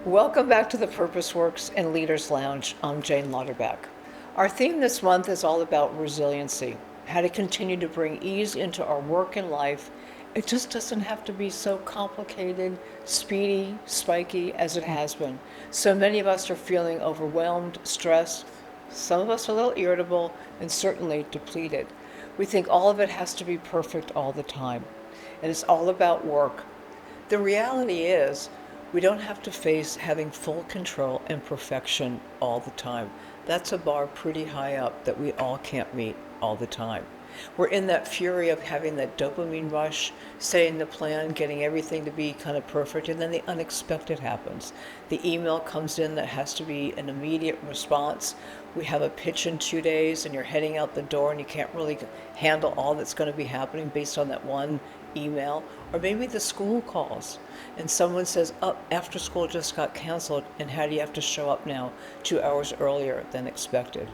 Welcome back to the Purpose Works and Leaders Lounge. I'm Jane Lauterbach. Our theme this month is all about resiliency, how to continue to bring ease into our work and life. It just doesn't have to be so complicated, speedy, spiky as it has been. So many of us are feeling overwhelmed, stressed, some of us a little irritable, and certainly depleted. We think all of it has to be perfect all the time, and it's all about work. The reality is, we don't have to face having full control and perfection all the time. That's a bar pretty high up that we all can't meet all the time. We're in that fury of having that dopamine rush, setting the plan, getting everything to be kind of perfect, and then the unexpected happens. The email comes in that has to be an immediate response. We have a pitch in 2 days, and you're heading out the door, and you can't really handle all that's going to be happening based on that one email. Or maybe the school calls and someone says, oh, after school just got canceled, and how do you have to show up now 2 hours earlier than expected?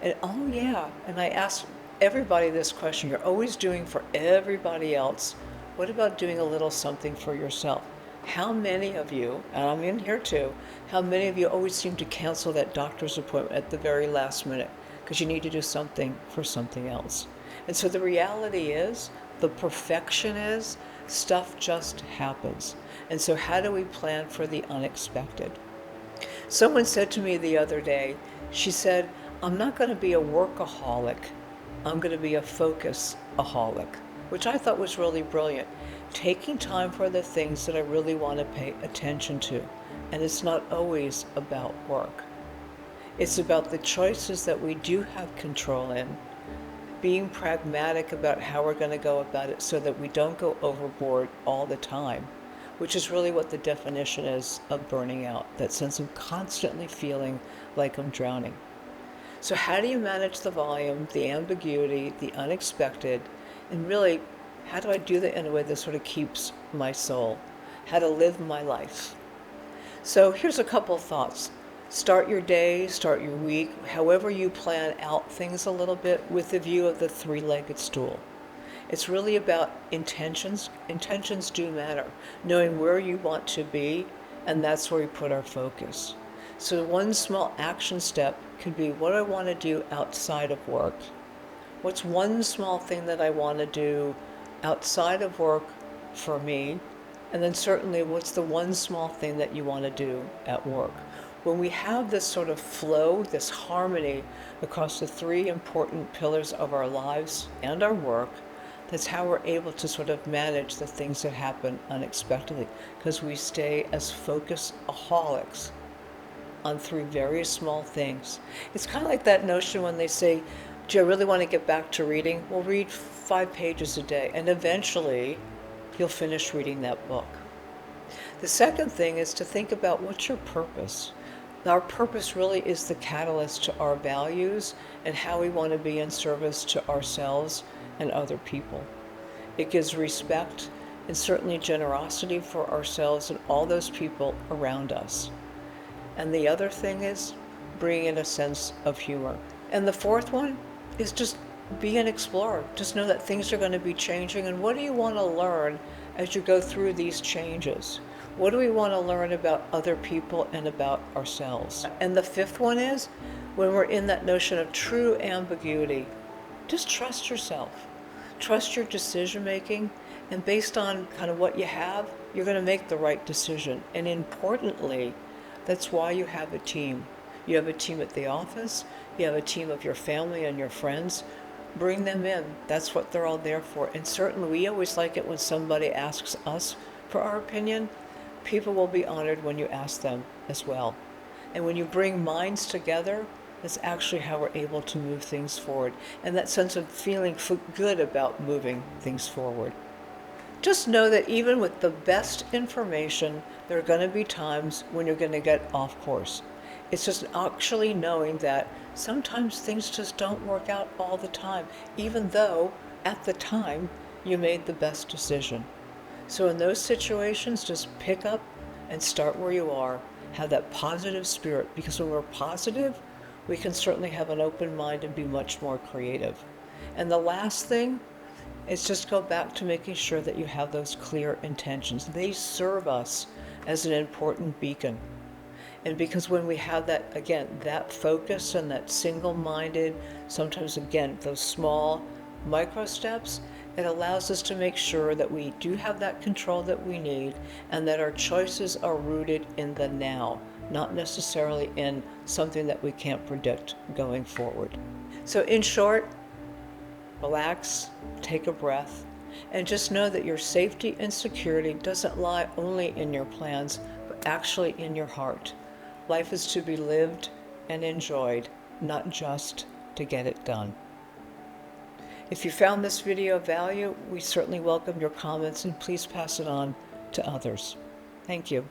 And oh yeah, and I ask everybody this question. You're always doing for everybody else. What about doing a little something for yourself? How many of you, and I'm in here too, how many of you always seem to cancel that doctor's appointment at the very last minute because you need to do something for something else? And so the reality is, the perfection is, stuff just happens. And so how do we plan for the unexpected? Someone said to me the other day, she said, I'm not going to be a workaholic. I'm going to be a focus-aholic, which I thought was really brilliant. Taking time for the things that I really want to pay attention to. And it's not always about work. It's about the choices that we do have control in, being pragmatic about how we're going to go about it so that we don't go overboard all the time, which is really what the definition is of burning out, that sense of constantly feeling like I'm drowning. So how do you manage the volume, the ambiguity, the unexpected, and really, how do I do that in a way that sort of keeps my soul? How to live my life? So here's a couple thoughts. Start your day, start your week, however you plan out things a little bit with the view of the three-legged stool. It's really about intentions. Intentions do matter. Knowing where you want to be, and that's where we put our focus. So one small action step could be, what do I want to do outside of work? What's one small thing that I want to do outside of work for me? And then certainly, what's the one small thing that you want to do at work? When we have this sort of flow, this harmony across the three important pillars of our lives and our work, that's how we're able to sort of manage the things that happen unexpectedly, because we stay as focus-aholics on three very small things. It's kind of like that notion when they say, do I really want to get back to reading? Well, read 5 pages a day, and eventually you'll finish reading that book. The second thing is to think about, what's your purpose? Our purpose really is the catalyst to our values and how we want to be in service to ourselves and other people. It gives respect and certainly generosity for ourselves and all those people around us. And the other thing is bringing in a sense of humor. And the fourth one is just be an explorer. Just know that things are going to be changing, and what do you want to learn as you go through these changes? What do we want to learn about other people and about ourselves? And the fifth one is, when we're in that notion of true ambiguity, just trust yourself. Trust your decision making, and based on kind of what you have, you're going to make the right decision. And importantly, that's why you have a team. You have a team at the office, you have a team of your family and your friends. Bring them in. That's what they're all there for. And certainly we always like it when somebody asks us for our opinion. People will be honored when you ask them as well. And when you bring minds together, that's actually how we're able to move things forward. And that sense of feeling good about moving things forward. Just know that even with the best information, there are going to be times when you're going to get off course. It's just actually knowing that sometimes things just don't work out all the time, even though at the time you made the best decision. So in those situations, just pick up and start where you are. Have that positive spirit, because when we're positive, we can certainly have an open mind and be much more creative. And the last thing is just go back to making sure that you have those clear intentions. They serve us as an important beacon. And because when we have that, again, that focus and that single-minded, sometimes again, those small micro steps, it allows us to make sure that we do have that control that we need and that our choices are rooted in the now, not necessarily in something that we can't predict going forward. So in short, relax, take a breath, and just know that your safety and security doesn't lie only in your plans, but actually in your heart. Life is to be lived and enjoyed, not just to get it done. If you found this video of value, we certainly welcome your comments, and please pass it on to others. Thank you.